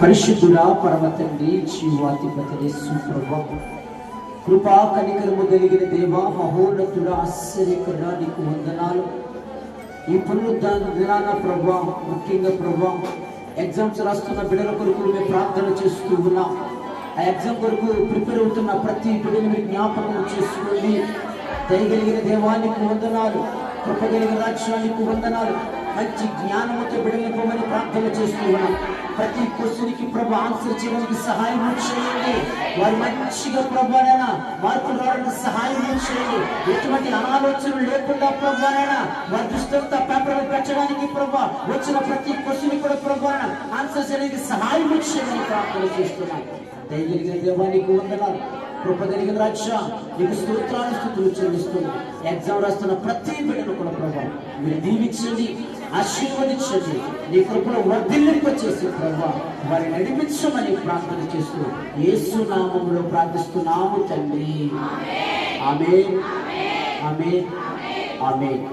పరిశుద్ధుడా పరమ తండ్రి జీవాధిపతి యేసు ప్రభువా, కృపా కనికరము కలిగిన దేవా, మహోన్నతుడా, ఆశ్చర్యకరుడా, నీకు వందనాలు. ఈ పునరుద్ధాన దినాన ప్రభువా, ముఖ్యంగా ప్రభువా ఎగ్జామ్స్ రాస్తున్న బిడ్డల కొరకు మేము ప్రార్థన చేస్తూ ఉన్నాం. ఆ ఎగ్జామ్ కొరకు ప్రిపేర్ అవుతున్న ప్రతి బిడ్డని మీరు జ్ఞాపకం చేసుకోండి. దయగలిగిన దేవానికి వందనాలు, కృపగలిగిన రాజ్యానికి వందనాలు. మంచి జ్ఞానముతో బిడ్డలిపోమని ప్రార్థన చేస్తూ ఉన్నాం. ప్రతి క్వశ్చన్కి ప్రభు ఆన్సర్ చేయడానికి సహాయం చేయండి. వారు మంచిగా ప్రభానైనా మార్కులు రావడానికి సహాయం చేయండి. ఎటువంటి అనాలోచనలు లేకుండా ప్రభానైనా వారి దృష్టితో పేపర్లు పెట్టడానికి ప్రభా వచ్చిన ప్రతి క్వశ్చన్ కూడా ప్రభాన ఆన్సర్ చేయడానికి సహాయం చేయమని ప్రార్థన చేస్తున్నాం. దయగలిగిన దేవానికి వందనాలు, కృపగలిగిన రాజ్య నీకు స్తోత్రాలు స్తుతులు చెల్లిస్తున్నాం. ఎగ్జామ్ రాస్తున్న ప్రతి బిడ్డను కూడా ప్రభా మీరు దీవించండి, ఆశీర్వదించండి. నీ కృపను వర్ధిల్లింపచేసి ప్రభా వారిని నడిపించమని ప్రార్థన చేస్తూ యేసు నామములో ప్రార్థిస్తున్నాము తండ్రి. ఆమేన్, ఆమేన్, ఆమేన్.